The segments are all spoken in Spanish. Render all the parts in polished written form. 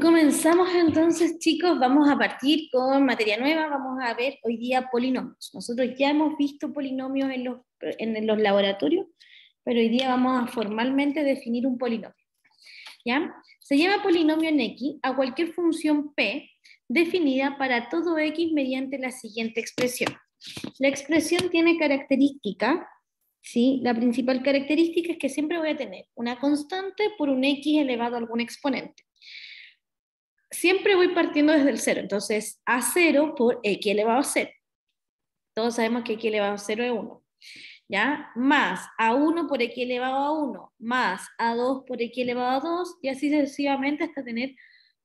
Comenzamos entonces, chicos, vamos a partir con materia nueva, vamos a ver hoy día polinomios. Nosotros ya hemos visto polinomios en los laboratorios, pero hoy día vamos a formalmente definir un polinomio. ¿Ya? Se llama polinomio en X a cualquier función P definida para todo X mediante la siguiente expresión. La expresión tiene característica, ¿sí? La principal característica es que siempre voy a tener una constante por un X elevado a algún exponente. Siempre voy partiendo desde el cero, entonces A0 por X elevado a 0. Todos sabemos que X elevado a 0 es 1. ¿Ya? Más A1 por X elevado a 1, más A2 por X elevado a 2, y así sucesivamente hasta tener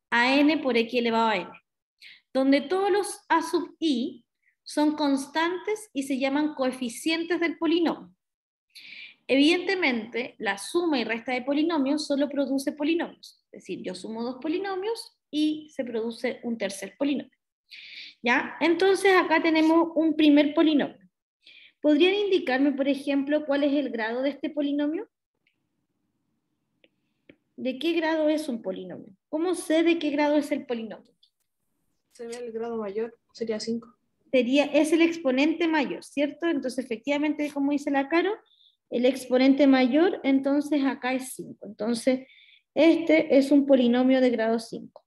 AN por X elevado a N. Donde todos los A sub I son constantes y se llaman coeficientes del polinomio. Evidentemente, la suma y resta de polinomios solo produce polinomios. Es decir, yo sumo dos polinomios y se produce un tercer polinomio. ¿Ya? Entonces acá tenemos un primer polinomio. ¿Podrían indicarme, por ejemplo, cuál es el grado de este polinomio? ¿De qué grado es un polinomio? ¿Cómo sé de qué grado es el polinomio? Sería el grado mayor, sería 5. Es el exponente mayor, ¿cierto? Entonces, efectivamente, como dice la Caro, el exponente mayor, entonces acá es 5. Entonces, este es un polinomio de grado 5.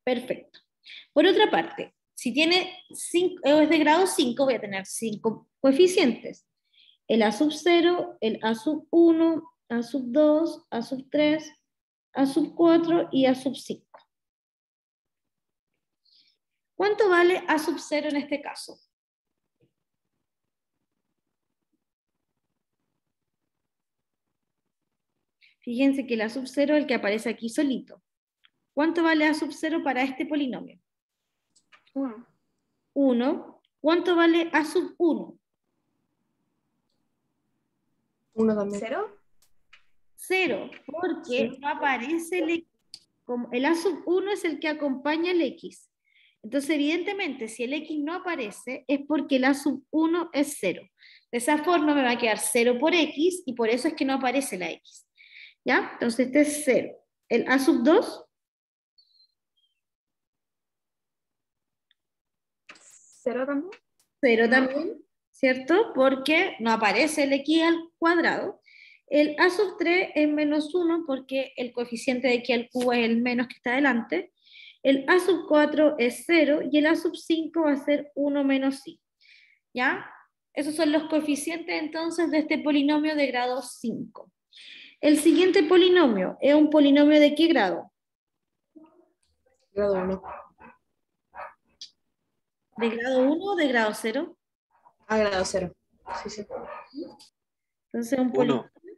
Perfecto. Por otra parte, si tiene es de grado 5, voy a tener 5 coeficientes. El A sub 0, el A sub 1, A sub 2, A sub 3, A sub 4 y A sub 5. ¿Cuánto vale A sub 0 en este caso? Fíjense que el A sub 0 es el que aparece aquí solito. ¿Cuánto vale A sub 0 para este polinomio? 1. 1. ¿Cuánto vale A sub 1? 1 también. ¿0? 0, porque Sí. no aparece el X. El A sub 1 es el que acompaña el X. Entonces, evidentemente, si el X no aparece, es porque el A sub 1 es 0. De esa forma me va a quedar 0 por X, y por eso es que no aparece la X. ¿Ya? Entonces, este es 0. El A sub 2, 0 también. 0 No. también, ¿cierto? Porque no aparece el X al cuadrado. El A sub 3 es menos 1 porque el coeficiente de X al cubo es el menos que está adelante. El A sub 4 es 0 y el A sub 5 va a ser 1 menos I. ¿Ya? Esos son los coeficientes entonces de este polinomio de grado 5. El siguiente polinomio es un polinomio de ¿qué grado? Grado 1. ¿De grado 1 o de grado 0? Ah, grado 0. Sí, sí. Entonces un polinomio. 1.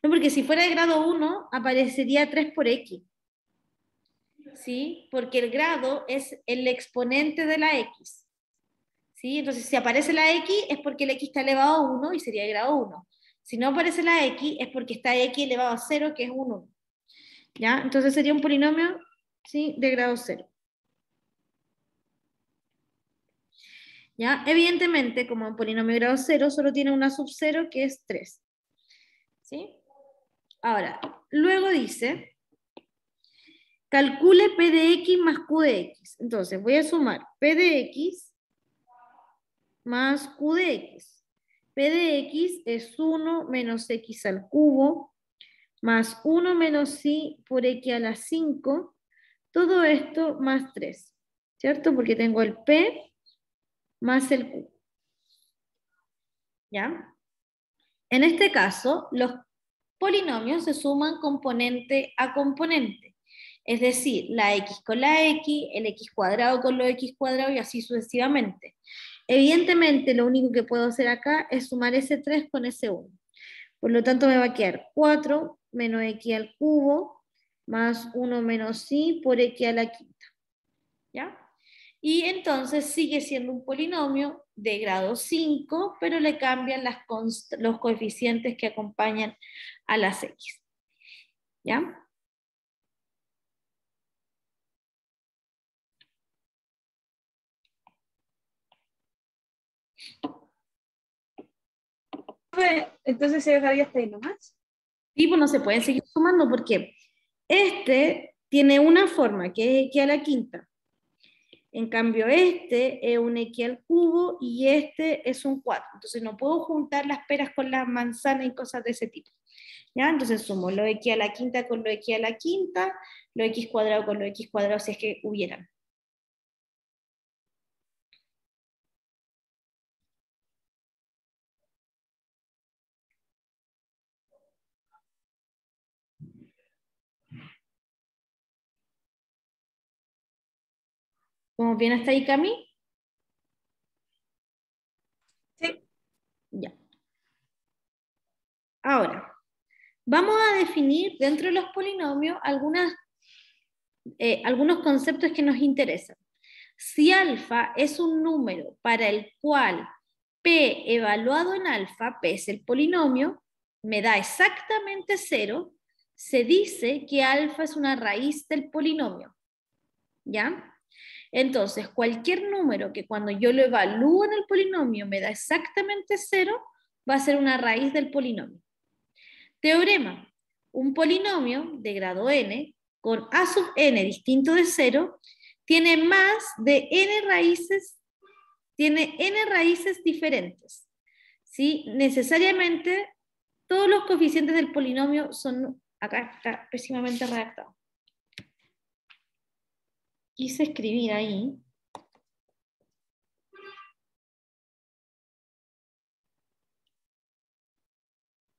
No, porque si fuera de grado 1 aparecería 3 por X. ¿Sí? Porque el grado es el exponente de la X. ¿Sí? Entonces, si aparece la X es porque el X está elevado a 1 y sería de grado 1. Si no aparece la X es porque está X elevado a 0, que es 1. ¿Ya? Entonces sería un polinomio, ¿sí?, de grado 0. ¿Ya? Evidentemente, como un polinomio de grado 0, solo tiene una sub 0 que es 3. ¿Sí? Ahora, luego dice, calcule P de X más Q de X. Entonces, voy a sumar P de X más Q de X. P de X es 1 menos X al cubo, más 1 menos I por X a la 5, todo esto más 3, ¿cierto? Porque tengo el P más el Q. ¿Ya? En este caso, los polinomios se suman componente a componente. Es decir, la X con la X, el X cuadrado con los X cuadrados y así sucesivamente. Evidentemente, lo único que puedo hacer acá es sumar ese 3 con ese 1. Por lo tanto, me va a quedar 4 menos X al cubo más 1 menos I por X a la quinta. ¿Ya? Y entonces sigue siendo un polinomio de grado 5, pero le cambian los coeficientes que acompañan a las X. ¿Ya? Entonces se dejaría hasta ahí nomás. Sí, pues no se pueden seguir sumando porque este tiene una forma que es x a la quinta. En cambio, este es un x al cubo y este es un 4. Entonces no puedo juntar las peras con las manzanas y cosas de ese tipo. ¿Ya? Entonces sumo lo x a la quinta con lo x a la quinta, lo x cuadrado con lo x cuadrado si es que hubieran. ¿Cómo bien hasta ahí, Cami? Sí. Ya. Ahora, vamos a definir dentro de los polinomios algunos conceptos que nos interesan. Si alfa es un número para el cual p evaluado en alfa, p es el polinomio, me da exactamente 0, se dice que alfa es una raíz del polinomio. ¿Ya? Entonces, cualquier número que cuando yo lo evalúo en el polinomio me da exactamente 0, va a ser una raíz del polinomio. Teorema. Un polinomio de grado n con a sub n distinto de 0 tiene más de n raíces diferentes. ¿Sí? Necesariamente todos los coeficientes del polinomio son, acá está pésimamente redactado. Quise escribir ahí.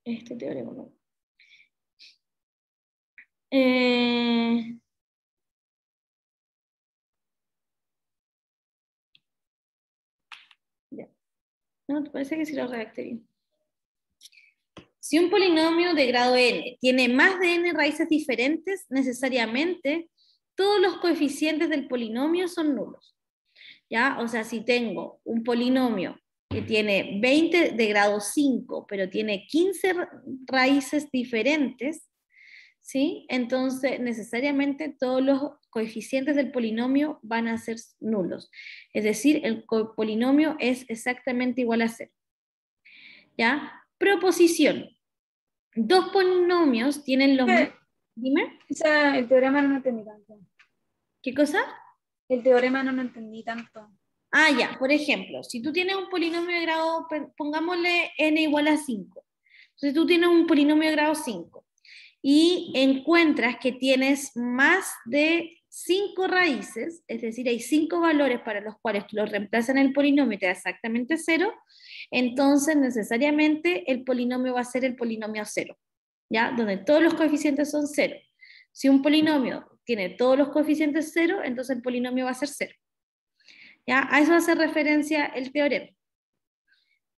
Este teorema, ¿no? Ya. No, parece que sí lo redacté bien. Si un polinomio de grado n tiene más de n raíces diferentes, necesariamente todos los coeficientes del polinomio son nulos. ¿Ya? O sea, si tengo un polinomio que tiene 20 de grado 5, pero tiene 15 raíces diferentes, ¿sí? Entonces, necesariamente todos los coeficientes del polinomio van a ser nulos. Es decir, el polinomio es exactamente igual a 0. ¿Ya? Proposición. Dos polinomios tienen los mismos... Dime. El teorema no lo entendí tanto. ¿Qué cosa? El teorema no lo entendí tanto. Ah, ya. Por ejemplo, si tú tienes un polinomio de grado, pongámosle n igual a 5. Entonces tú tienes un polinomio de grado 5 y encuentras que tienes más de 5 raíces, es decir, hay 5 valores para los cuales tú los reemplazas en el polinomio y te da exactamente 0, entonces necesariamente el polinomio va a ser el polinomio 0, ¿ya? Donde todos los coeficientes son 0. Si un polinomio tiene todos los coeficientes 0, entonces el polinomio va a ser 0. ¿Ya? A eso hace referencia el teorema.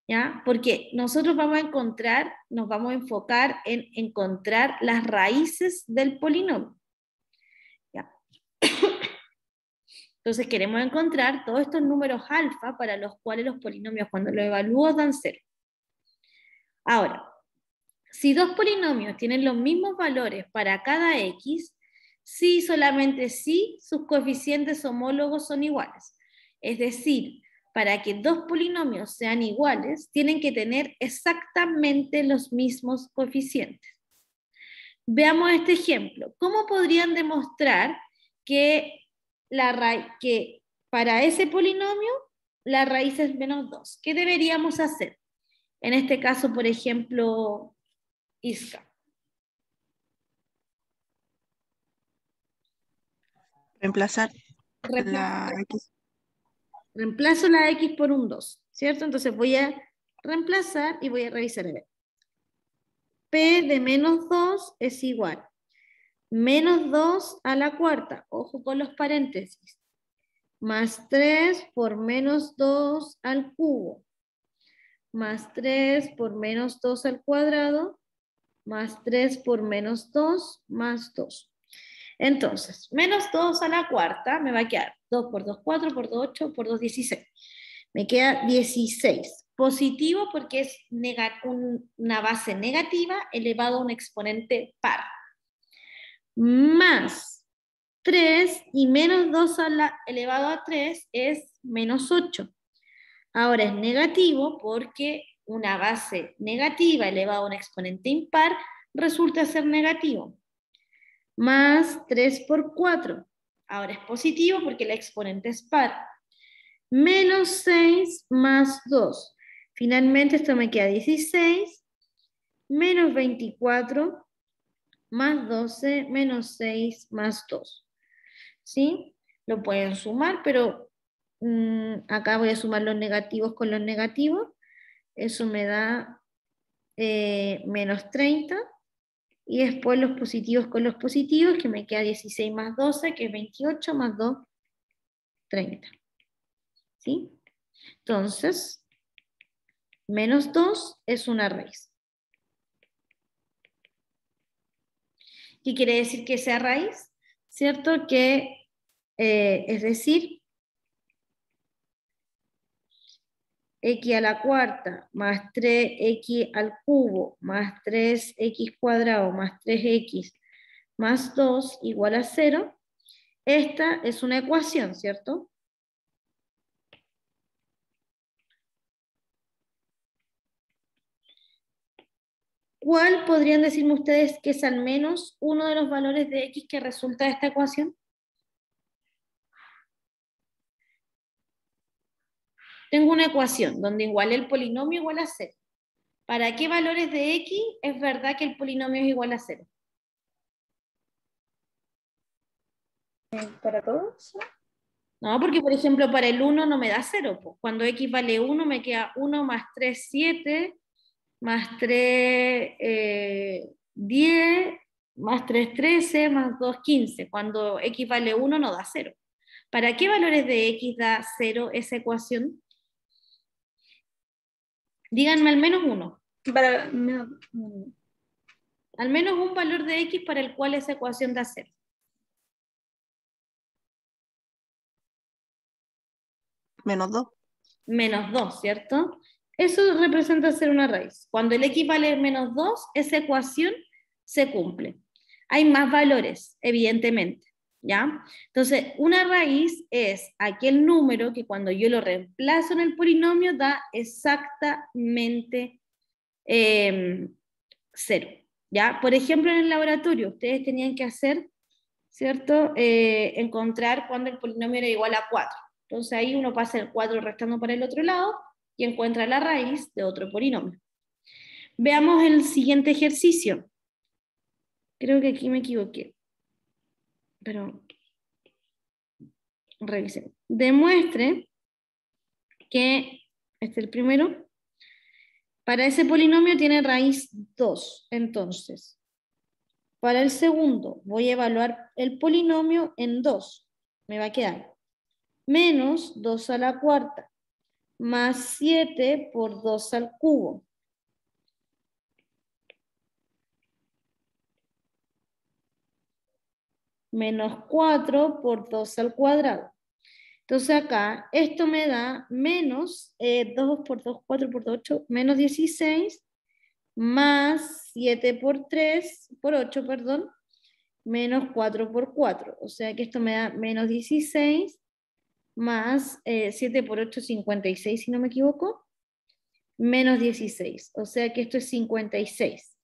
¿Ya? Porque nosotros nos vamos a enfocar en encontrar las raíces del polinomio. ¿Ya? Entonces queremos encontrar todos estos números alfa para los cuales los polinomios cuando los evalúo dan 0. Ahora, si dos polinomios tienen los mismos valores para cada x, sí, solamente sí, sus coeficientes homólogos son iguales. Es decir, para que dos polinomios sean iguales, tienen que tener exactamente los mismos coeficientes. Veamos este ejemplo. ¿Cómo podrían demostrar que para ese polinomio la raíz es menos 2? ¿Qué deberíamos hacer? En este caso, por ejemplo, Isca. Reemplazar la X. Reemplazo la X por un 2, ¿cierto? Entonces voy a reemplazar y voy a revisar. A ver. P de menos 2 es igual. Menos 2 a la cuarta, ojo con los paréntesis, más 3 por menos 2 al cubo, más 3 por menos 2 al cuadrado, más 3 por menos 2, más 2. Entonces, menos 2 a la cuarta me va a quedar 2 por 2, 4, por 2, 8, por 2, 16. Me queda 16. Positivo porque es una base negativa elevado a un exponente par. Más 3 y menos 2 elevado a 3 es menos 8. Ahora es negativo porque una base negativa elevado a un exponente impar, resulta ser negativo. Más 3 por 4. Ahora es positivo porque el exponente es par. Menos 6 más 2. Finalmente esto me queda 16, menos 24, más 12, menos 6, más 2. ¿Sí? Lo pueden sumar, pero acá voy a sumar los negativos con los negativos. Eso me da menos 30. Y después los positivos con los positivos, que me queda 16 más 12, que es 28, más 2, 30. ¿Sí? Entonces, menos 2 es una raíz. ¿Qué quiere decir que sea raíz? ¿Cierto? Que, es decir, x a la cuarta más 3x al cubo más 3x cuadrado más 3x más 2 igual a 0. Esta es una ecuación, ¿cierto? ¿Cuál podrían decirme ustedes que es al menos uno de los valores de x que resulta de esta ecuación? Tengo una ecuación donde igualé el polinomio igual a 0. ¿Para qué valores de x es verdad que el polinomio es igual a 0? ¿Para todos? No, porque por ejemplo para el 1 no me da 0. Pues. Cuando x vale 1 me queda 1 más 3, 7, más 3, 10, más 3, 13, más 2, 15. Cuando x vale 1 no da 0. ¿Para qué valores de x da 0 esa ecuación? Díganme al menos uno. Para, Al menos un valor de x para el cual esa ecuación da 0. Menos 2. Menos 2, ¿cierto? Eso representa ser una raíz. Cuando el x vale menos 2, esa ecuación se cumple. Hay más valores, evidentemente, ¿ya? Entonces, una raíz es aquel número que cuando yo lo reemplazo en el polinomio da exactamente 0, ¿ya? Por ejemplo, en el laboratorio, ustedes tenían que hacer, ¿cierto? Encontrar cuando el polinomio era igual a 4. Entonces ahí uno pasa el 4 restando para el otro lado y encuentra la raíz de otro polinomio. Veamos el siguiente ejercicio. Creo que aquí me equivoqué. Pero revisemos. Demuestre que, este es el primero, para ese polinomio tiene raíz 2. Entonces, para el segundo voy a evaluar el polinomio en 2. Me va a quedar menos 2 a la cuarta más 7 por 2 al cubo. Menos 4 por 2 al cuadrado. Entonces acá, esto me da menos 2 por 2, 4 por 2, 8, menos 16, más 7 por 3, por 8, perdón, menos 4 por 4. O sea que esto me da menos 16, más 7 por 8, 56, si no me equivoco, menos 16. O sea que esto es 56.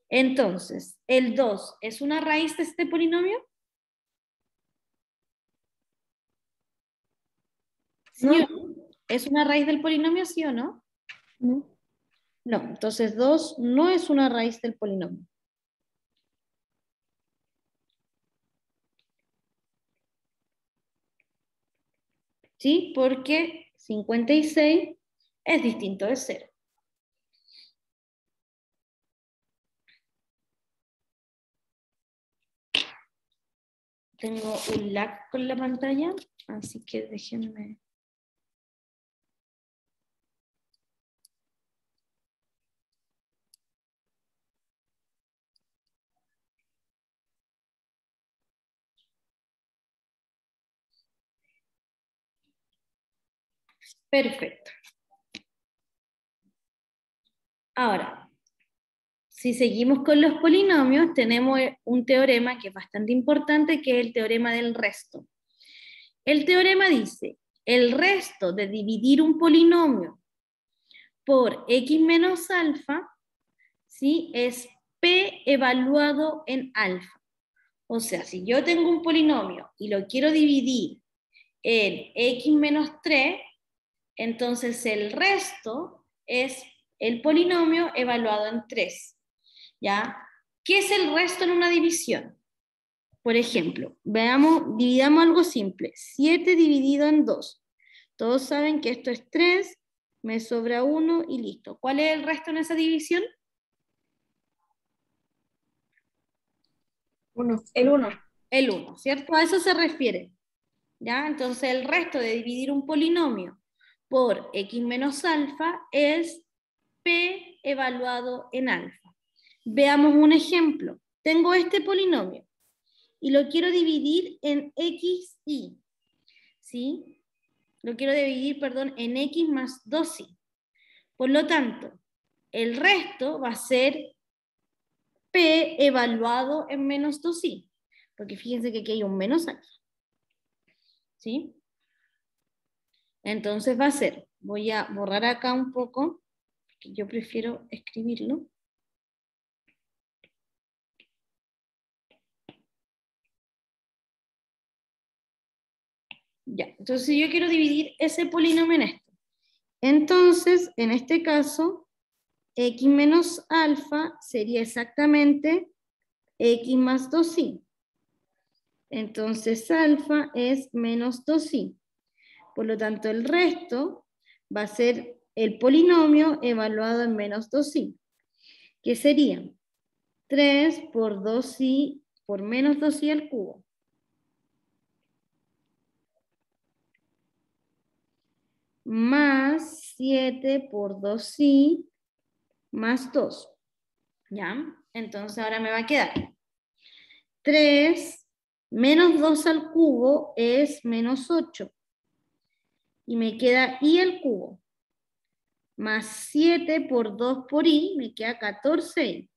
Entonces, ¿el 2 es una raíz de este polinomio? ¿Sí o no? ¿Es una raíz del polinomio, sí o no? no. No, entonces 2 no es una raíz del polinomio. ¿Sí? Porque 56 es distinto de 0. Tengo un lag con la pantalla, así que déjenme. Perfecto. Ahora, si seguimos con los polinomios, tenemos un teorema que es bastante importante, que es el teorema del resto. El teorema dice, el resto de dividir un polinomio por x menos alfa, ¿sí? Es p evaluado en alfa. O sea, si yo tengo un polinomio y lo quiero dividir en x menos 3, entonces el resto es el polinomio evaluado en 3. ¿Ya? ¿Qué es el resto en una división? Por ejemplo, dividamos algo simple. 7 dividido en 2. Todos saben que esto es 3, me sobra 1 y listo. ¿Cuál es el resto en esa división? 1. El 1. El 1, ¿cierto? A eso se refiere. ¿Ya? Entonces el resto de dividir un polinomio por x menos alfa es p evaluado en alfa. Veamos un ejemplo. Tengo este polinomio y lo quiero dividir en xy, ¿sí? Lo quiero dividir, perdón, en x más 2y. Por lo tanto, el resto va a ser p evaluado en menos 2y, porque fíjense que aquí hay un menos alfa, ¿sí? Entonces va a ser, voy a borrar acá un poco, porque yo prefiero escribirlo. Ya, entonces yo quiero dividir ese polinomio en esto. Entonces, en este caso, x menos alfa sería exactamente x más 2y. Entonces alfa es menos 2y. Por lo tanto, el resto va a ser el polinomio evaluado en menos 2y, que sería 3 por 2y por menos 2y al cubo. Más 7 por 2y más 2. ¿Ya? Entonces ahora me va a quedar 3 menos 2 al cubo es menos 8. Y me queda y al cubo. Más 7 por 2 por y me queda 14y.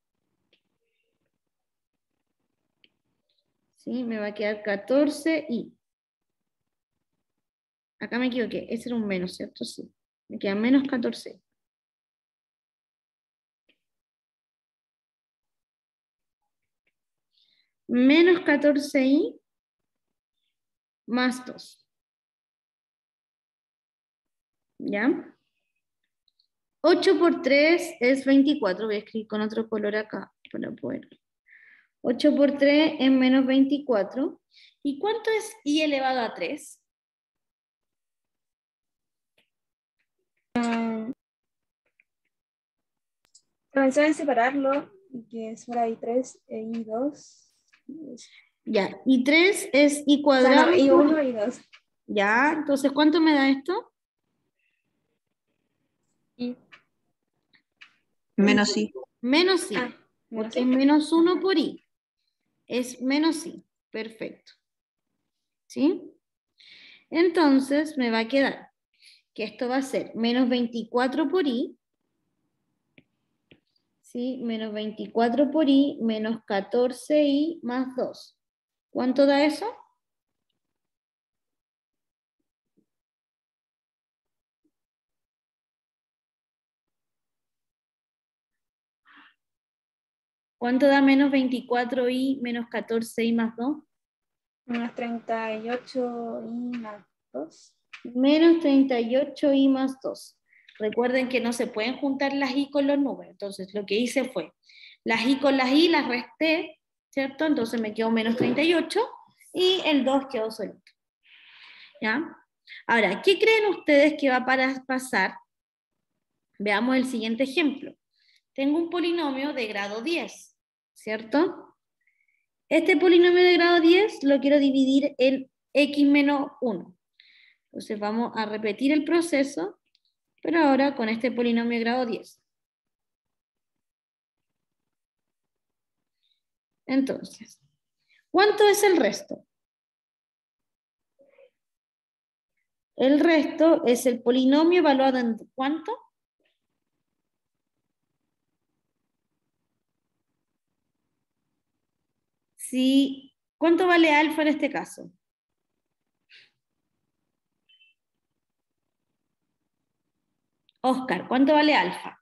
¿Sí? Me va a quedar 14y. Acá me equivoqué, ese era un menos, ¿cierto? Sí. Me queda menos 14. Menos 14y más 2. ¿Ya? 8 por 3 es 24. Voy a escribir con otro color acá para poder. 8 por 3 es menos 24. ¿Y cuánto es y elevado a 3? Pensaba en separarlo y que fuera I3 e I2. Ya, y 3 es y O sea, cuadrado. no, I1 y 2. Ya, entonces, ¿cuánto me da esto? Y Menos i. Menos i, menos porque I. es menos 1 por i. Es menos i, perfecto. ¿Sí? Entonces, me va a quedar que esto va a ser menos 24 por i, ¿sí? Menos 24 por i, menos 14i más 2. ¿Cuánto da eso? ¿Cuánto da menos 24i menos 14i más 2? Menos 38 y más 2. Menos 38i más 2. Recuerden que no se pueden juntar las i con los números. Entonces, lo que hice fue, las i con las i las resté, ¿cierto? Entonces me quedó menos 38 y el 2 quedó solito. ¿Ya? Ahora, ¿qué creen ustedes que va a pasar? Veamos el siguiente ejemplo. Tengo un polinomio de grado 10, ¿cierto? Este polinomio de grado 10 lo quiero dividir en x menos 1. Entonces vamos a repetir el proceso, pero ahora con este polinomio de grado 10. Entonces, ¿cuánto es el resto? El resto es el polinomio evaluado en ¿cuánto? Si, ¿cuánto vale alfa en este caso? Oscar, ¿cuánto vale alfa?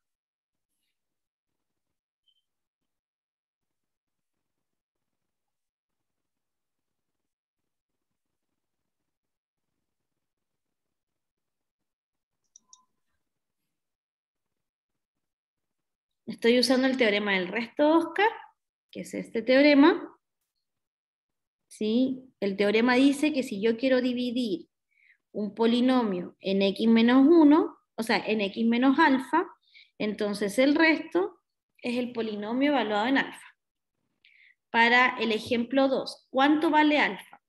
Estoy usando el teorema del resto, Oscar, que es este teorema. ¿Sí? El teorema dice que si yo quiero dividir un polinomio en x menos 1, o sea, en x menos alfa, entonces el resto es el polinomio evaluado en alfa. Para el ejemplo 2, ¿cuánto vale alfa?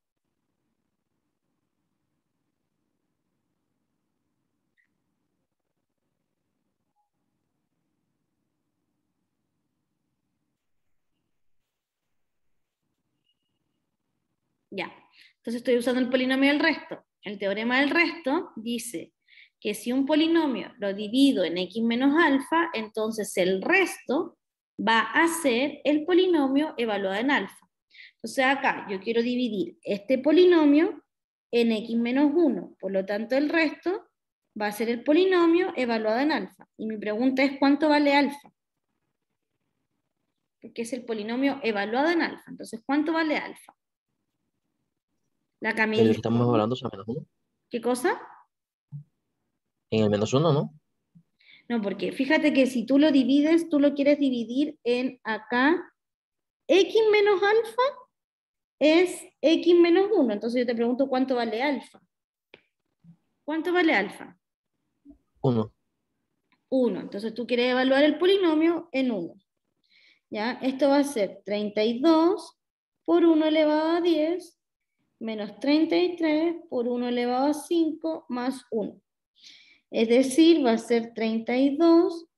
Ya, entonces estoy usando el polinomio del resto. El teorema del resto dice que si un polinomio lo divido en x menos alfa, entonces el resto va a ser el polinomio evaluado en alfa. Entonces acá yo quiero dividir este polinomio en x menos 1, por lo tanto el resto va a ser el polinomio evaluado en alfa. Y mi pregunta es ¿cuánto vale alfa? Porque es el polinomio evaluado en alfa. Entonces, ¿cuánto vale alfa? La Cami Pero dice, estamos evaluando a menos 1. ¿qué cosa? En el menos 1, ¿no? No, porque fíjate que si tú lo divides, tú lo quieres dividir en acá, x menos alfa es x menos 1. Entonces yo te pregunto ¿cuánto vale alfa? ¿Cuánto vale alfa? 1. 1. Entonces tú quieres evaluar el polinomio en 1. ¿Ya? Esto va a ser 32 por 1 elevado a 10 menos 33 por 1 elevado a 5 más 1. Es decir, va a ser 32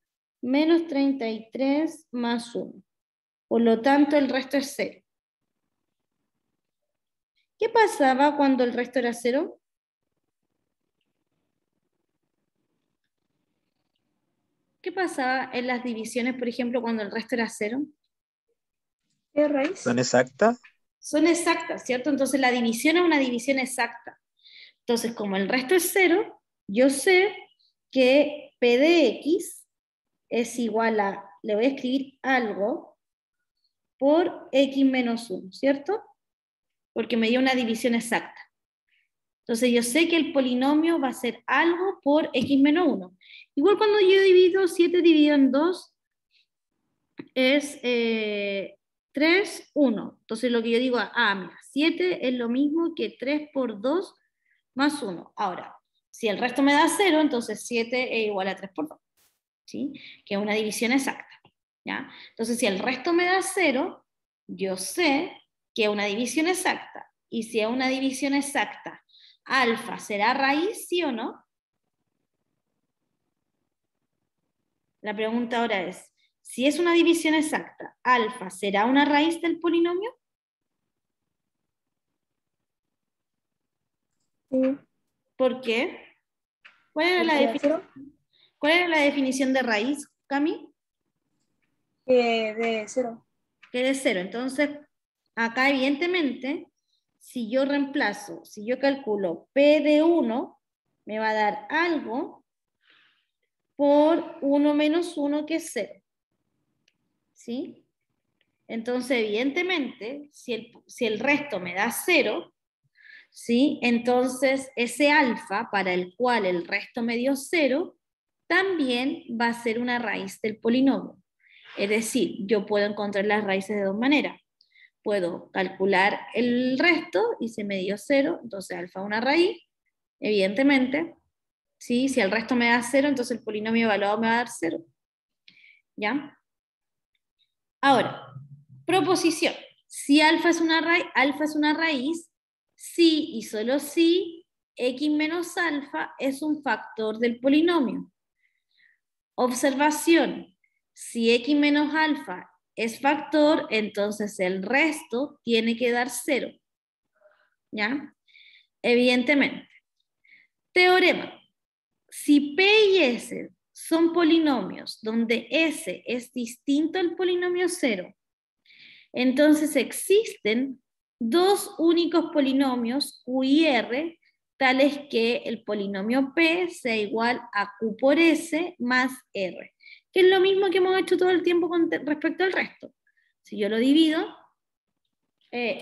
menos 33 más 1. Por lo tanto, el resto es 0. ¿Qué pasaba cuando el resto era 0? ¿Qué pasaba en las divisiones, por ejemplo, cuando el resto era 0? ¿Qué raíz? ¿Son exactas? Son exactas, ¿cierto? Entonces la división es una división exacta. Entonces, como el resto es 0, yo sé que P de X es igual a, le voy a escribir algo por X menos 1, ¿cierto? Porque me dio una división exacta. Entonces yo sé que el polinomio va a ser algo por x menos 1. Igual cuando yo divido 7 dividido en 2 es 3, 1. Entonces lo que yo digo, mira, 7 es lo mismo que 3 por 2 más 1. Ahora, si el resto me da 0, entonces 7 es igual a 3 por 2. ¿Sí? Que es una división exacta. ¿Ya? Entonces si el resto me da 0, yo sé que es una división exacta. Y si es una división exacta, alfa será raíz, ¿sí o no? La pregunta ahora es, si es una división exacta, alfa será una raíz del polinomio? Sí. ¿Por qué? ¿Cuál era la ¿Porque da cero? ¿Cuál era la definición de raíz, Cami? De 0. Que de 0. Entonces, acá evidentemente, si yo reemplazo, si yo calculo P de 1, me va a dar algo por 1 menos 1, que es 0. ¿Sí? Entonces, evidentemente, si el resto me da 0, ¿sí? Entonces, ese alfa para el cual el resto me dio 0, también va a ser una raíz del polinomio. Es decir, yo puedo encontrar las raíces de dos maneras. Puedo calcular el resto y se me dio 0, entonces alfa una raíz, evidentemente. ¿Sí? Si el resto me da 0, entonces el polinomio evaluado me va a dar 0. ¿Ya? Ahora, proposición. Si alfa es una raíz, si y solo si x menos alfa es un factor del polinomio. Observación. Si x menos alfa es factor, entonces el resto tiene que dar 0. ¿Ya? Evidentemente. Teorema. Si P y S son polinomios donde S es distinto al polinomio 0, entonces existen dos únicos polinomios Q y R tales que el polinomio P sea igual a Q por S más R, que es lo mismo que hemos hecho todo el tiempo con respecto al resto. Si yo lo divido,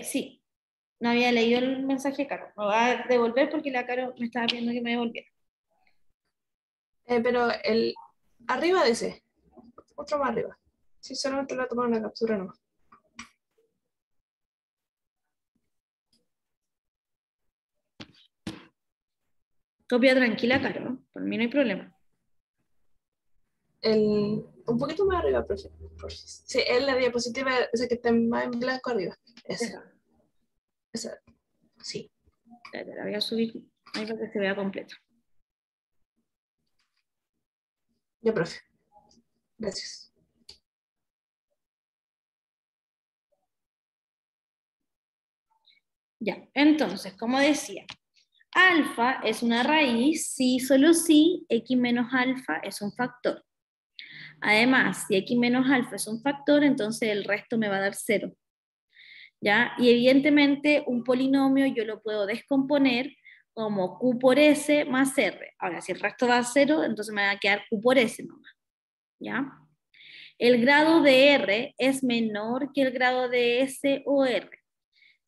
sí, no había leído el mensaje de Caro, me va a devolver porque la Caro me estaba pidiendo que me devolviera. Pero el arriba de ese, otro más arriba. Sí, solamente le voy a tomar una captura nomás. Copia tranquila, Caro, ¿no? Por mí no hay problema. Un poquito más arriba, profe. Sí, es la diapositiva, esa que está más en blanco arriba. Esa. Sí. La voy a subir ahí para que se vea completa. Ya, profe. Gracias. Ya, entonces, como decía, alfa es una raíz si, solo si, x menos alfa es un factor. Además, si x menos alfa es un factor, entonces el resto me va a dar 0. ¿Ya? Y evidentemente un polinomio yo lo puedo descomponer como q por s más r. Ahora, si el resto va a 0, entonces me va a quedar q por s nomás. ¿Ya? El grado de r es menor que el grado de s o r.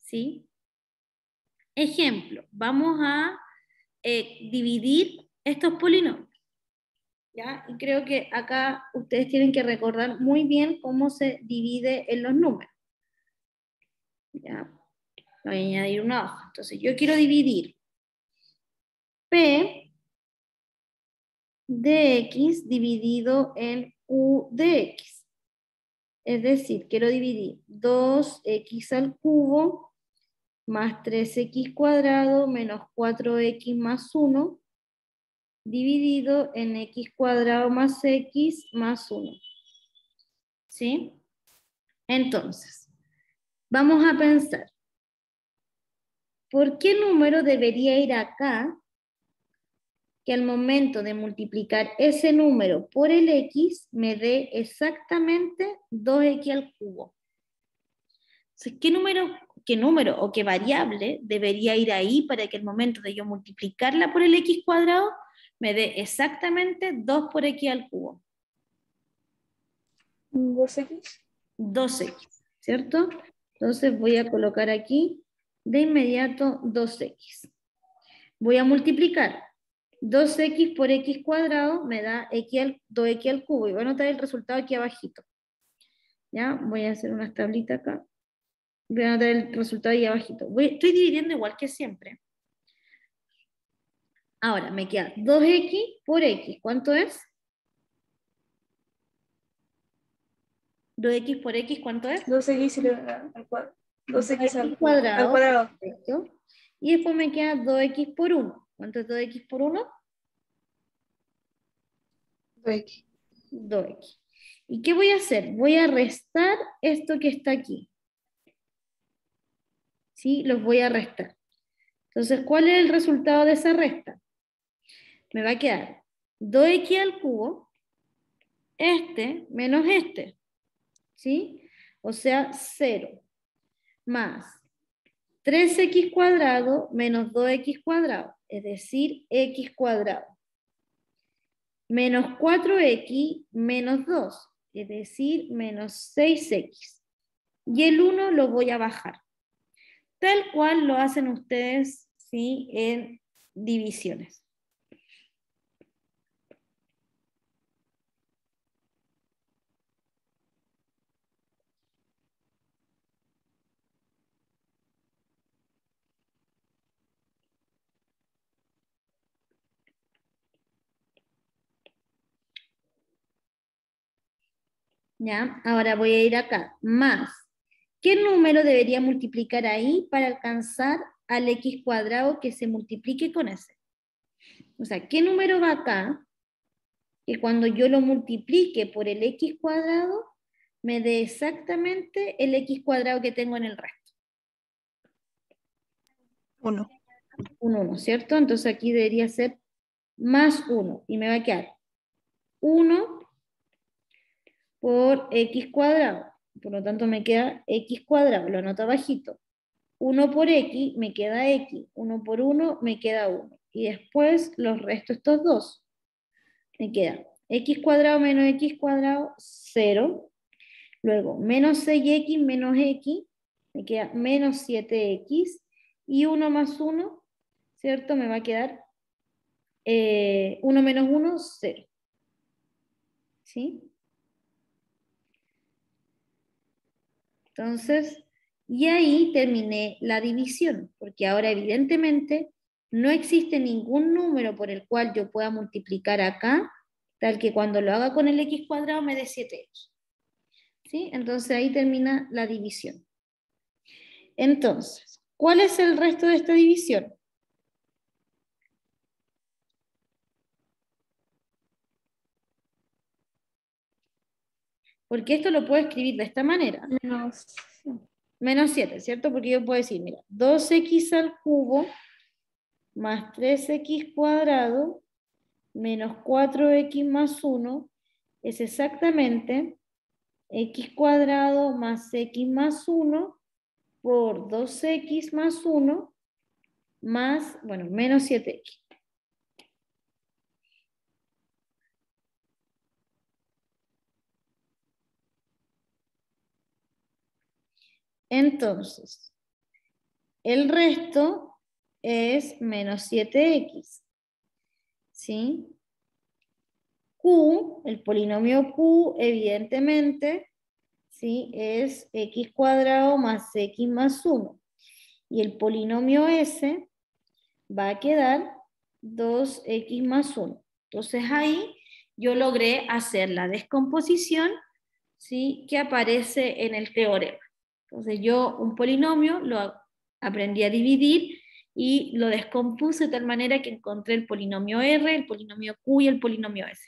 ¿Sí? Ejemplo, vamos a dividir estos polinomios. ¿Ya? Y creo que acá ustedes tienen que recordar muy bien cómo se divide en los números. ¿Ya? Voy a añadir una hoja. Entonces, yo quiero dividir P de X dividido en Q de X. Es decir, quiero dividir 2X al cubo más 3X cuadrado menos 4X más 1 dividido en X cuadrado más X más 1. ¿Sí? Entonces, vamos a pensar, ¿por qué número debería ir acá que al momento de multiplicar ese número por el x me dé exactamente 2x al cubo? Entonces, ¿qué número o qué variable debería ir ahí para que al momento de yo multiplicarla por el x cuadrado me dé exactamente 2 por x al cubo? 2x. 2x, ¿cierto? Entonces voy a colocar aquí de inmediato 2x. Voy a multiplicar 2x por x cuadrado me da 2x al cubo. Y voy a anotar el resultado aquí abajito. ¿Ya? Voy a hacer unas tablitas acá. Voy a anotar el resultado ahí abajito. Estoy dividiendo igual que siempre. Ahora, me queda 2x por x. ¿Cuánto es? 2x por x, ¿cuánto es? 2x al cuadrado. 2x al cuadrado. cuadrado. Perfecto. Y después me queda 2x por 1. ¿Cuánto es 2x por 1? 2x. 2x. ¿Y qué voy a hacer? Voy a restar esto que está aquí. ¿Sí? Los voy a restar. Entonces, ¿cuál es el resultado de esa resta? Me va a quedar 2x al cubo, este menos este. ¿Sí? O sea, 0. Más 3x cuadrado menos 2x cuadrado, es decir, x cuadrado. Menos 4x menos 2, es decir, menos 6x. Y el 1 lo voy a bajar. Tal cual lo hacen ustedes, ¿sí? En divisiones. ¿Ya? Ahora voy a ir acá. Más. ¿Qué número debería multiplicar ahí para alcanzar al x cuadrado que se multiplique con ese? O sea, ¿qué número va acá que cuando yo lo multiplique por el x cuadrado me dé exactamente el x cuadrado que tengo en el resto? 1. Un 1, ¿cierto? Entonces aquí debería ser más 1 y me va a quedar 1 por x cuadrado. Por lo tanto me queda x cuadrado, lo anoto abajito. 1 por x me queda x, 1 por 1 me queda 1. Y después los resto estos dos. Me queda x cuadrado menos x cuadrado, 0. Luego, menos 6x menos x, me queda menos 7x. Y 1 más 1, ¿cierto? Me va a quedar 1 menos 1, 0. ¿Sí? Entonces, y ahí terminé la división, porque ahora evidentemente no existe ningún número por el cual yo pueda multiplicar acá, tal que cuando lo haga con el x cuadrado me dé 7x. ¿Sí? Entonces ahí termina la división. Entonces, ¿cuál es el resto de esta división? Porque esto lo puedo escribir de esta manera. Menos 7, ¿cierto? Porque yo puedo decir, mira, 2x al cubo más 3x cuadrado menos 4x más 1 es exactamente x cuadrado más x más 1 por 2x más 1 más, bueno, menos 7x. Entonces, el resto es menos 7x. ¿Sí? Q, el polinomio Q, evidentemente, ¿sí? Es x cuadrado más x más 1. Y el polinomio S va a quedar 2x más 1. Entonces ahí yo logré hacer la descomposición, ¿sí? Que aparece en el teorema. Entonces yo un polinomio lo aprendí a dividir y lo descompuse de tal manera que encontré el polinomio R, el polinomio Q y el polinomio S.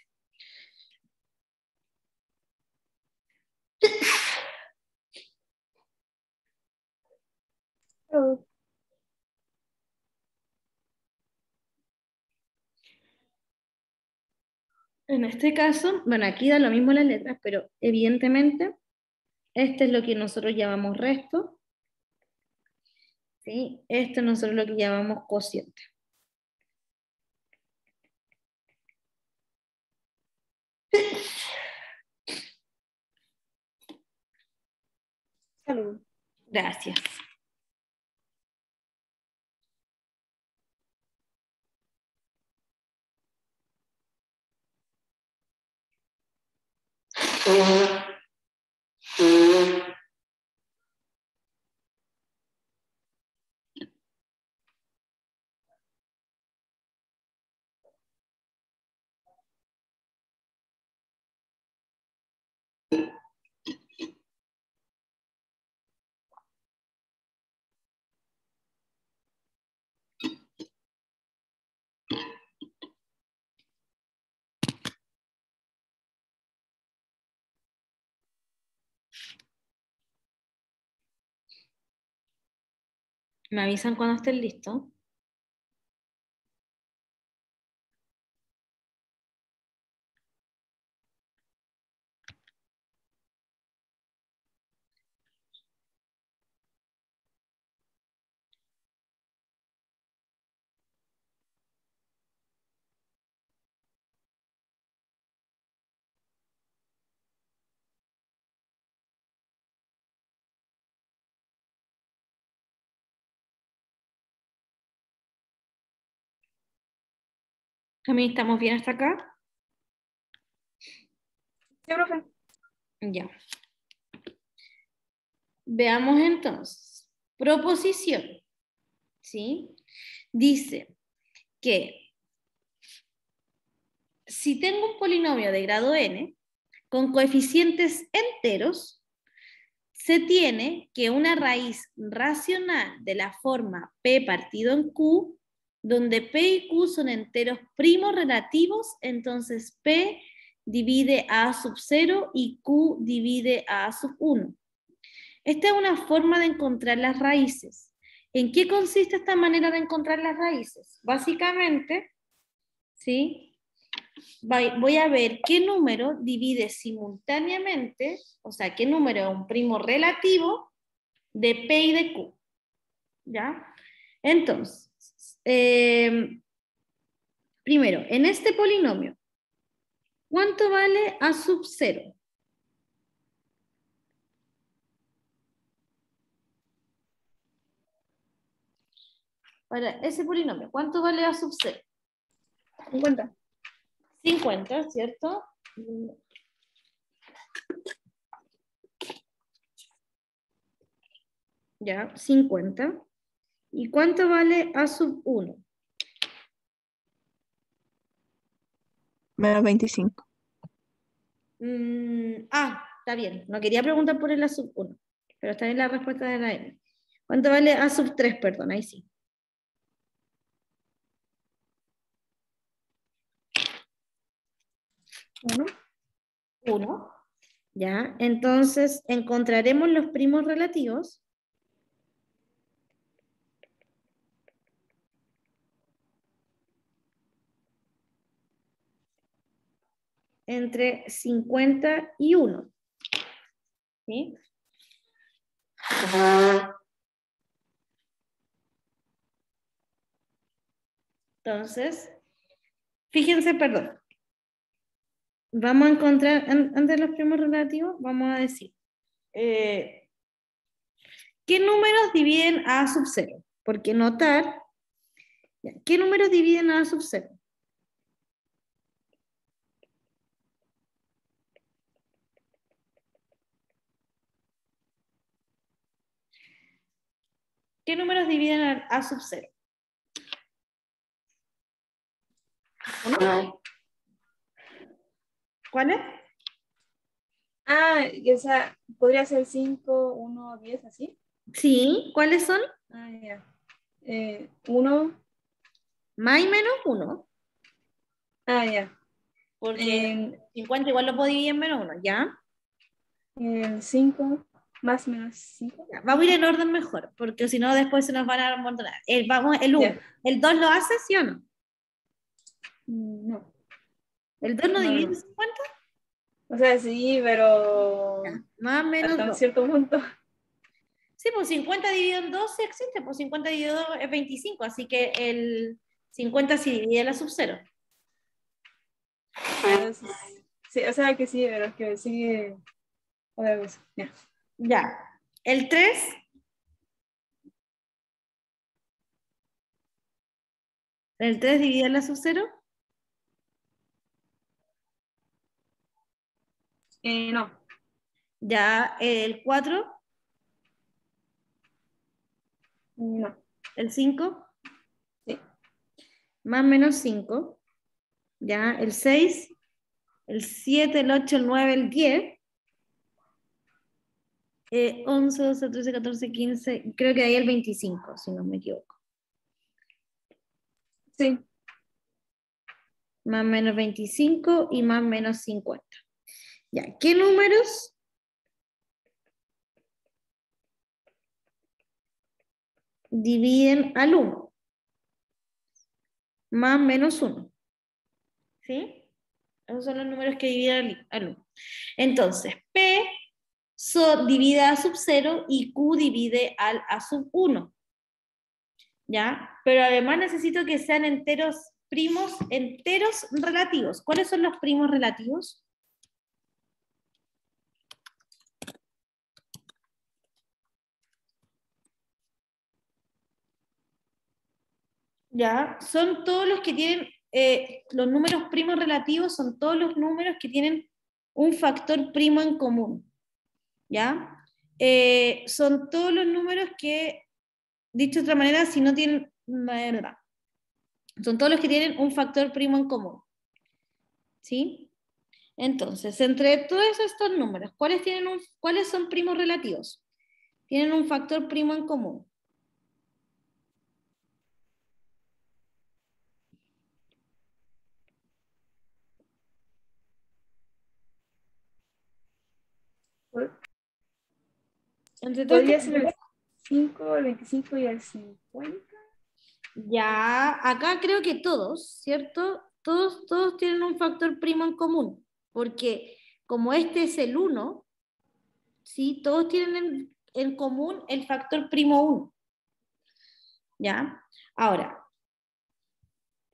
En este caso, bueno, aquí da lo mismo las letras, pero evidentemente este es lo que nosotros llamamos resto, ¿sí? Esto es nosotros lo que llamamos cociente. Salud. Gracias. ¿Me avisan cuando estén listos? ¿También estamos bien hasta acá? Sí, profe. Ya. Veamos entonces. Proposición. ¿Sí? Dice que si tengo un polinomio de grado n con coeficientes enteros, se tiene que una raíz racional de la forma p partido en q, donde p y q son enteros primos relativos, entonces p divide a sub 0 y q divide a sub 1. Esta es una forma de encontrar las raíces. ¿En qué consiste esta manera de encontrar las raíces? Básicamente, ¿sí? Voy a ver qué número divide simultáneamente, o sea, qué número es un primo relativo de P y de Q. ¿Ya? Entonces, primero, en este polinomio, ¿cuánto vale a sub 0? Para ese polinomio, ¿cuánto vale a sub 0? 50. 50, ¿cierto? Ya, 50. ¿Y cuánto vale a sub 1? Menos 25. Está bien. No quería preguntar por el a sub 1, pero está bien la respuesta de la M. ¿Cuánto vale a sub 3? Perdón, ahí sí. 1. ¿Ya? Entonces, encontraremos los primos relativos. Entre 50 y 1. ¿Sí? Entonces, fíjense, perdón. Vamos a encontrar, antes de los primos relativos, vamos a decir, ¿qué números dividen a sub 0? Porque notar, ¿qué números dividen a sub 0? ¿Qué números dividen a sub 0? ¿Uno? ¿Cuál es? O sea, podría ser 5, 1, 10, así. Sí, ¿cuáles son? Ya. 1. Más y menos 1. Ya. Porque 50 igual lo puedo dividir en menos 1, ¿ya? 5, más menos 5. Ya, vamos a ir en orden mejor, porque si no después se nos van a amontonar. Vamos, el 1. Ya. ¿El 2 lo hace, sí o no? No. ¿El 2 no No, divide no. en 50? O sea, sí, pero Ya, más o menos hasta un 2. cierto punto. Sí, pues 50 dividido en 2 sí existe, pues 50 dividido 2 es 25, así que el 50 sí divide la sub 0. Entonces, sí, o sea que sí, pero es que sigue otra cosa. Ya. Ya. El 3. ¿El 3 divide la sub 0? No. Ya. ¿El 4? No. ¿El 5? Sí. Más o menos 5. Ya. ¿El 6? ¿El 7, el 8, el 9, el 10? 11, 12, 13, 14, 15. Creo que ahí el 25, si no me equivoco. Sí. Más o menos 25 y más o menos 50. Ya. ¿Qué números dividen al 1? Más menos 1. ¿Sí? Esos son los números que dividen al 1. Entonces, P divide a sub 0 y Q divide al a sub 1. ¿Ya? Pero además necesito que sean enteros primos, enteros relativos. ¿Cuáles son los primos relativos? ¿Ya? Son todos los que tienen, los números primos relativos son todos los números que tienen un factor primo en común. ¿Ya? Son todos los números que, dicho de otra manera, si no tienen, verdad, son todos los que tienen un factor primo en común. ¿Sí? Entonces, entre todos estos números, ¿cuáles son primos relativos? Tienen un factor primo en común. Entre todos Podría estos ser el 5, el 25 y el 50. ya, acá creo que todos, ¿cierto? Todos tienen un factor primo en común, porque como este es el 1, ¿sí? Todos tienen en común el factor primo 1. ¿Ya? Ahora,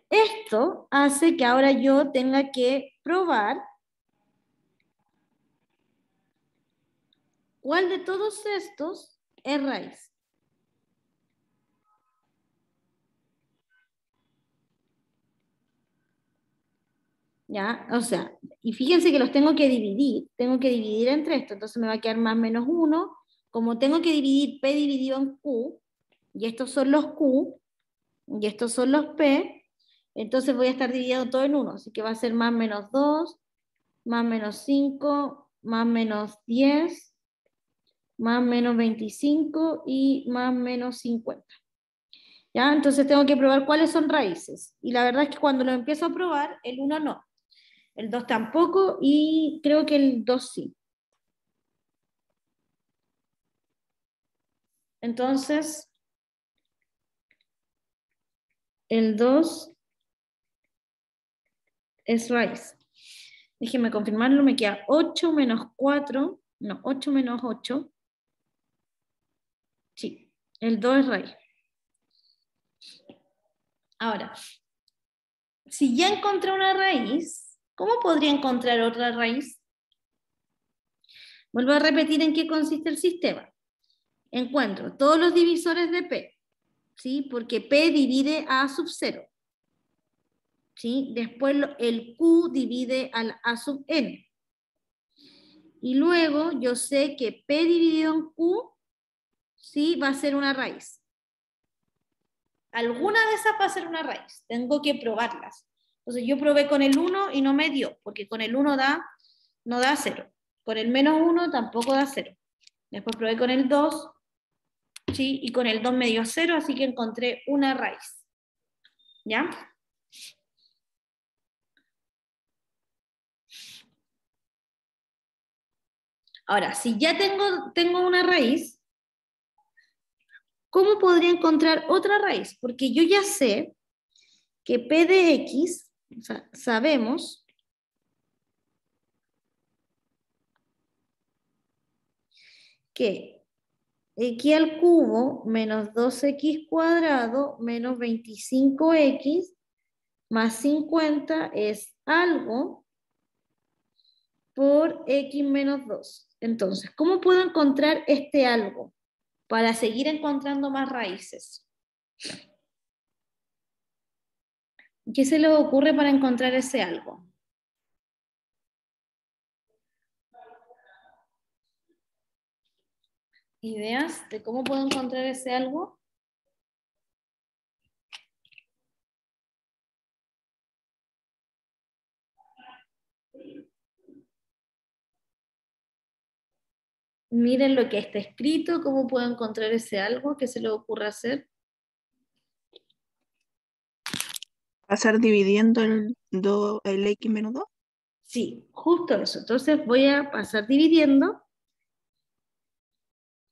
esto hace que ahora yo tenga que probar cuál de todos estos es raíz. ¿Ya? O sea, y fíjense que los tengo que dividir entre esto, entonces me va a quedar más menos 1, como tengo que dividir P dividido en Q, y estos son los Q, y estos son los P, entonces voy a estar dividiendo todo en 1, así que va a ser más menos 2, más menos 5, más menos 10, más menos 25 y más menos 50. ¿Ya? Entonces tengo que probar cuáles son raíces, y la verdad es que cuando lo empiezo a probar, el 1 no. El 2 tampoco y creo que el 2 sí. Entonces, el 2 es raíz. Déjenme confirmarlo, me queda 8 menos 4, no, 8 menos 8. Sí, el 2 es raíz. Ahora, si ya encontré una raíz, ¿cómo podría encontrar otra raíz? Vuelvo a repetir en qué consiste el sistema. Encuentro todos los divisores de P, ¿sí? Porque P divide a sub 0. ¿Sí? Después el Q divide al A sub n. Y luego yo sé que P dividido en Q, ¿sí? Va a ser una raíz. Alguna de esas va a ser una raíz. Tengo que probarlas. Entonces yo probé con el 1 y no me dio, porque con el 1 no da 0. Con el menos 1 tampoco da 0. Después probé con el 2, ¿sí? Y con el 2 me dio 0, así que encontré una raíz. ¿Ya? Ahora, si ya tengo una raíz, ¿cómo podría encontrar otra raíz? Porque yo ya sé que P de X, o sea, sabemos que X al cubo menos 2X cuadrado menos 25X más 50 es algo por X menos 2. Entonces, ¿cómo puedo encontrar este algo para seguir encontrando más raíces? ¿Qué se les ocurre para encontrar ese algo? ¿Ideas de cómo puedo encontrar ese algo? Miren lo que está escrito, cómo puedo encontrar ese algo, ¿qué se le ocurre hacer? Pasar dividiendo el X menos 2. Sí, justo eso. Entonces voy a pasar dividiendo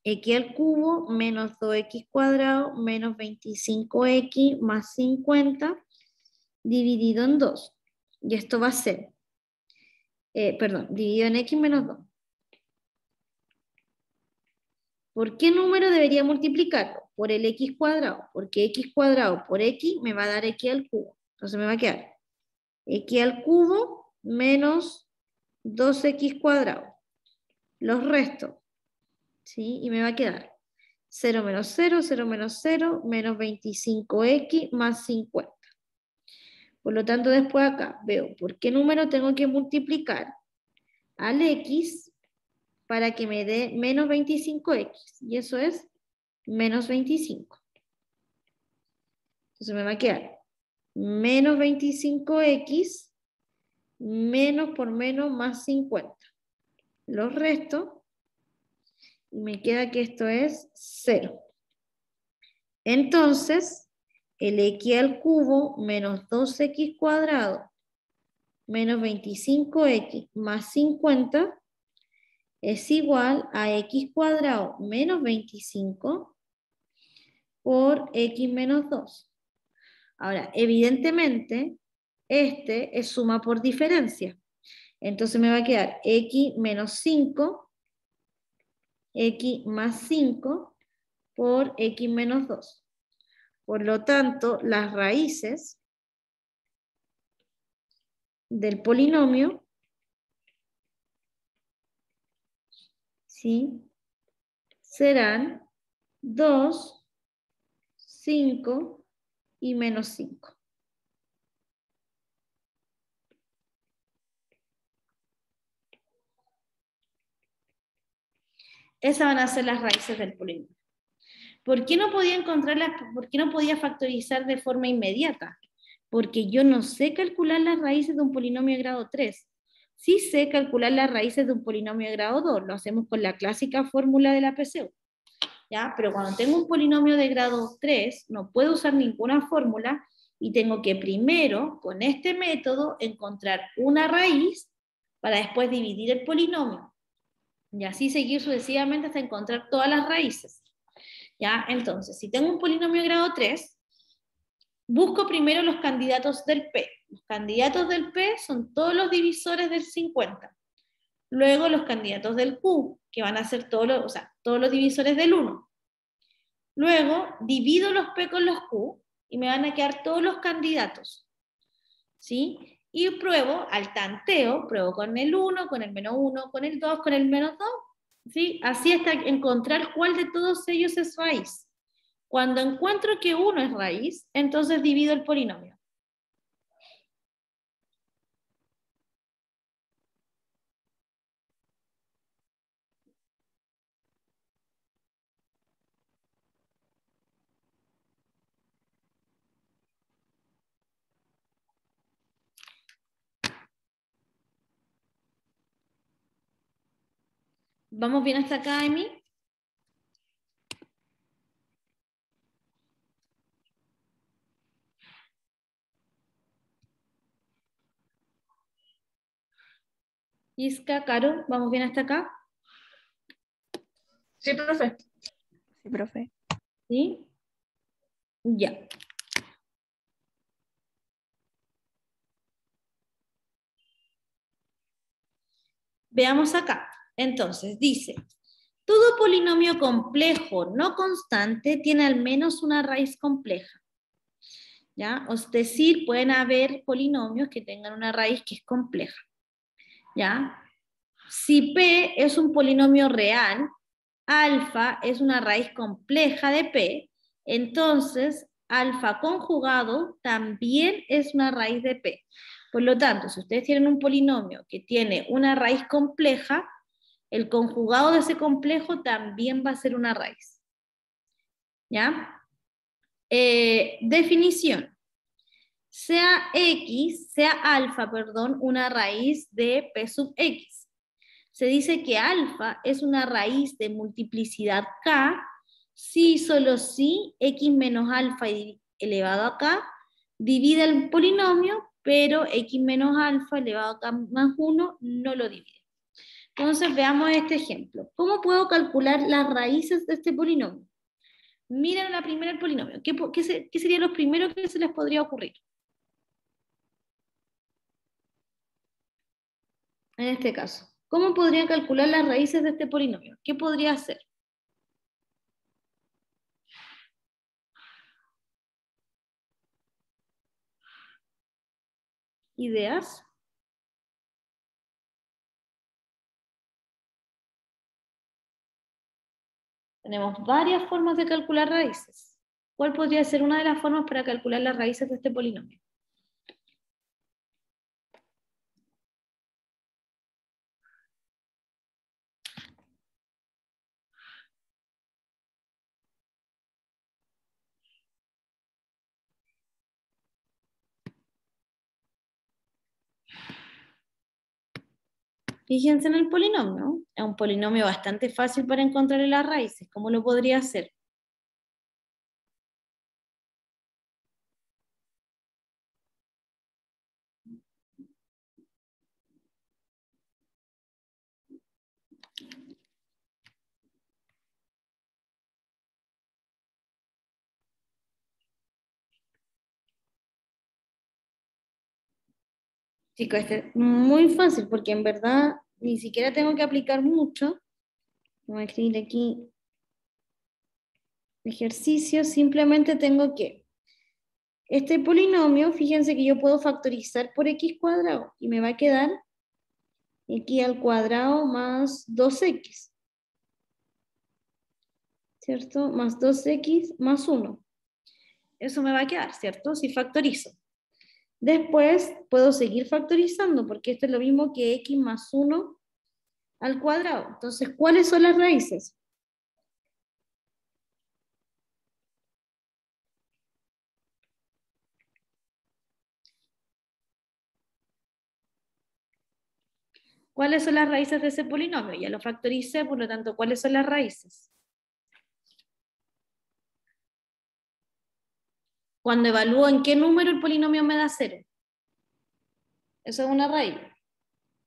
X al cubo menos 2X cuadrado menos 25X más 50 dividido en 2. Y esto va a ser, dividido en X menos 2. ¿Por qué número debería multiplicarlo? Por el X cuadrado, porque X cuadrado por X me va a dar X al cubo. Entonces me va a quedar X al cubo menos 2X cuadrado. Los resto, ¿sí? Y me va a quedar 0 menos 0, 0 menos 0, menos 25X más 50. Por lo tanto, después acá veo por qué número tengo que multiplicar al X para que me dé menos 25X. Y eso es menos 25. Entonces me va a quedar menos 25X menos por menos más 50. Los resto y me queda que esto es 0. Entonces, el X al cubo menos 2X cuadrado menos 25X más 50 es igual a X cuadrado menos 25 por X menos 2. Ahora, evidentemente, este es suma por diferencia. Entonces me va a quedar X menos 5, X más 5 por X menos 2. Por lo tanto, las raíces del polinomio, ¿sí?, serán 2, 5 y menos 5. Esas van a ser las raíces del polinomio. ¿Por qué no podía encontrarlas? ¿Por qué no podía factorizar de forma inmediata? Porque yo no sé calcular las raíces de un polinomio de grado 3. Sí sé calcular las raíces de un polinomio de grado 2. Lo hacemos con la clásica fórmula de la PCU. ¿Ya? Pero cuando tengo un polinomio de grado 3, no puedo usar ninguna fórmula y tengo que primero, con este método, encontrar una raíz para después dividir el polinomio. Y así seguir sucesivamente hasta encontrar todas las raíces. ¿Ya? Entonces, si tengo un polinomio de grado 3, busco primero los candidatos del P. Los candidatos del P son todos los divisores del 50. Luego los candidatos del Q, que van a ser todos los divisores del 1. Luego divido los P con los Q y me van a quedar todos los candidatos. ¿Sí? Y pruebo al tanteo, pruebo con el 1, con el menos 1, con el 2, con el menos 2. ¿Sí? Así hasta encontrar cuál de todos ellos es raíz. Cuando encuentro que 1 es raíz, entonces divido el polinomio. ¿Vamos bien hasta acá, Emi? Isca, Caro, ¿vamos bien hasta acá? Sí, profe. Sí, profe. ¿Sí? Ya. Veamos acá. Entonces, dice, todo polinomio complejo no constante tiene al menos una raíz compleja. ¿Ya? Es decir, pueden haber polinomios que tengan una raíz que es compleja. ¿Ya? Si P es un polinomio real, alfa es una raíz compleja de P, entonces alfa conjugado también es una raíz de P. Por lo tanto, si ustedes tienen un polinomio que tiene una raíz compleja, el conjugado de ese complejo también va a ser una raíz. ¿Ya? Definición. Sea alfa, una raíz de P sub X. Se dice que alfa es una raíz de multiplicidad K si solo si X menos alfa elevado a K divide el polinomio, pero X menos alfa elevado a K más 1 no lo divide. Entonces veamos este ejemplo. ¿Cómo puedo calcular las raíces de este polinomio? Miren la primera el polinomio. ¿Qué sería lo primero que se les podría ocurrir? En este caso, ¿cómo podría calcular las raíces de este polinomio? ¿Qué podría hacer? ¿Ideas? Tenemos varias formas de calcular raíces. ¿Cuál podría ser una de las formas para calcular las raíces de este polinomio? Fíjense en el polinomio. Es un polinomio bastante fácil para encontrarle las raíces. ¿Cómo lo podría hacer? Chicos, este es muy fácil porque en verdad ni siquiera tengo que aplicar mucho. Voy a escribir aquí ejercicio, simplemente tengo que, este polinomio, fíjense que yo puedo factorizar por x cuadrado, y me va a quedar x al cuadrado más 2x, ¿cierto? Más 2x más 1. Eso me va a quedar, ¿cierto? Si factorizo. Después puedo seguir factorizando, porque esto es lo mismo que x más 1 al cuadrado. Entonces, ¿cuáles son las raíces? ¿Cuáles son las raíces de ese polinomio? Ya lo factoricé, por lo tanto, ¿cuáles son las raíces? Cuando evalúo en qué número el polinomio me da 0. Eso es una raíz.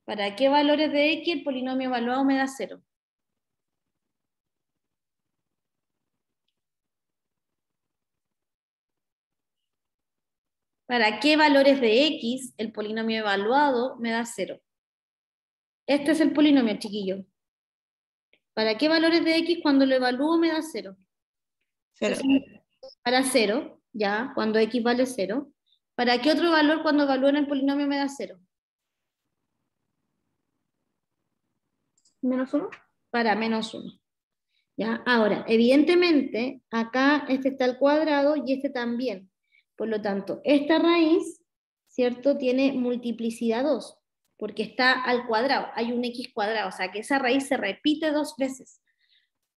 ¿Para qué valores de x el polinomio evaluado me da 0? ¿Para qué valores de x el polinomio evaluado me da 0? Este es el polinomio, chiquillo. ¿Para qué valores de x cuando lo evalúo me da 0? 0. Para 0, ya, cuando x vale 0. ¿Para qué otro valor cuando evalúo el polinomio me da 0? ¿Menos 1? Para menos 1. ¿Ya? Ahora, evidentemente, acá este está al cuadrado y este también. Por lo tanto, esta raíz, ¿cierto? Tiene multiplicidad 2, porque está al cuadrado, hay un x cuadrado, o sea que esa raíz se repite 2 veces.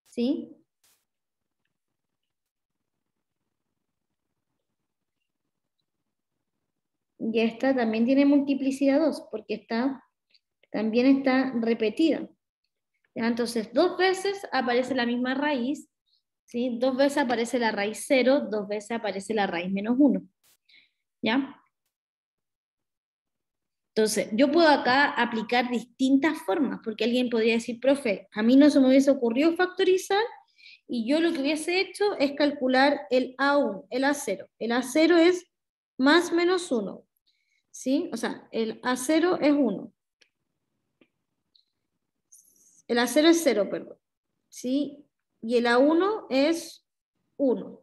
¿Sí? Y esta también tiene multiplicidad 2, porque también está repetida. ¿Ya? Entonces, 2 veces aparece la misma raíz, ¿sí? 2 veces aparece la raíz 0, 2 veces aparece la raíz menos 1. ¿Ya? Entonces, yo puedo acá aplicar distintas formas, porque alguien podría decir, profe, a mí no se me hubiese ocurrido factorizar, y yo lo que hubiese hecho es calcular el A1, el A0. El A0 es más menos 1, ¿sí? O sea, el A0 es 1. El A0 es 0, perdón, ¿sí? Y el A1 es 1.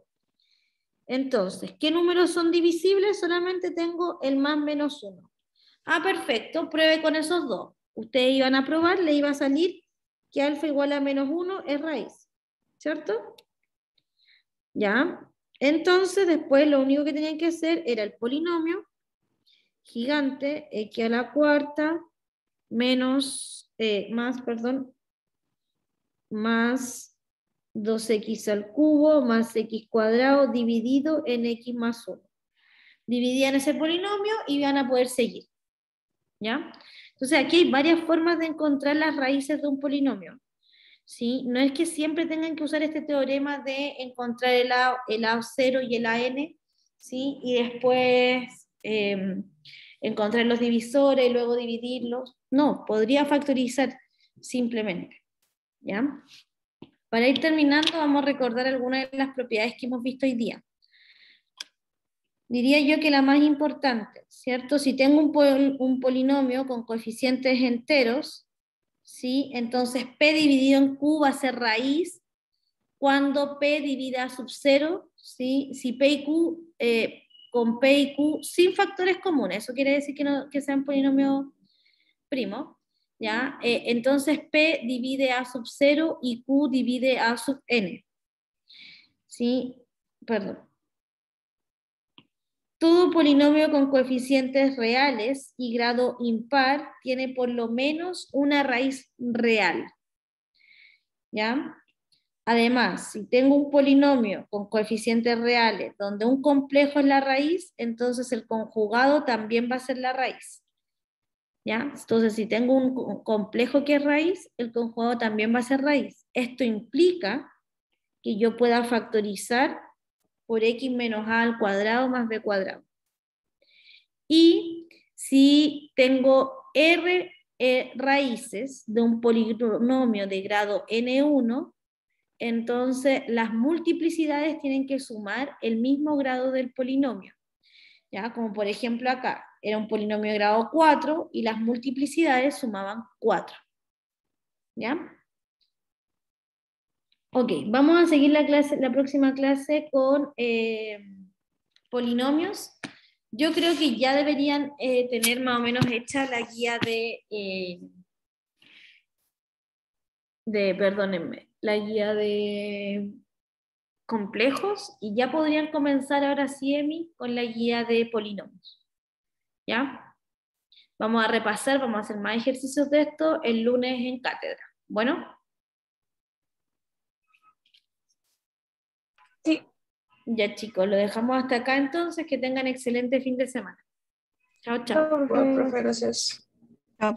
Entonces, ¿qué números son divisibles? Solamente tengo el más menos 1. Ah, perfecto, pruebe con esos dos. Ustedes iban a probar, le iba a salir que alfa igual a menos 1 es raíz, ¿cierto? ¿Ya? Entonces, después lo único que tenían que hacer era el polinomio gigante, x a la cuarta, más 2x al cubo, más x cuadrado, dividido en x más 1. Dividían ese polinomio y van a poder seguir. ¿Ya? Entonces aquí hay varias formas de encontrar las raíces de un polinomio. ¿Sí? No es que siempre tengan que usar este teorema de encontrar el A0 y el AN, ¿sí? Y después encontrar los divisores y luego dividirlos. No, podría factorizar simplemente. ¿Ya? Para ir terminando, vamos a recordar algunas de las propiedades que hemos visto hoy día. Diría yo que la más importante, ¿cierto? Si tengo un polinomio con coeficientes enteros, ¿sí? Entonces P dividido en Q va a ser raíz cuando P divide a sub 0, ¿sí? Si P y Q, con P y Q sin factores comunes, eso quiere decir que sean polinomios primos, ¿ya? Entonces P divide a sub 0 y Q divide a sub n, ¿sí? Perdón. Todo polinomio con coeficientes reales y grado impar tiene por lo menos una raíz real. ¿Ya? Además, si tengo un polinomio con coeficientes reales donde un complejo es la raíz, entonces el conjugado también va a ser la raíz. ¿Ya? Entonces, si tengo un complejo que es raíz, el conjugado también va a ser raíz. Esto implica que yo pueda factorizar por x menos a al cuadrado más b cuadrado. Y si tengo r raíces de un polinomio de grado n1, entonces las multiplicidades tienen que sumar el mismo grado del polinomio. ¿Ya? Como por ejemplo acá, era un polinomio de grado 4 y las multiplicidades sumaban 4. ¿Ya? Ok, vamos a seguir la clase, la próxima clase con polinomios. Yo creo que ya deberían tener más o menos hecha la guía perdónenme, la guía de complejos y ya podrían comenzar ahora sí, Emi, con la guía de polinomios. ¿Ya? Vamos a repasar, vamos a hacer más ejercicios de esto el lunes en cátedra. Bueno. Sí. Ya chicos, lo dejamos hasta acá entonces, que tengan excelente fin de semana. Chao, chao. Bueno, profe, gracias. Chao.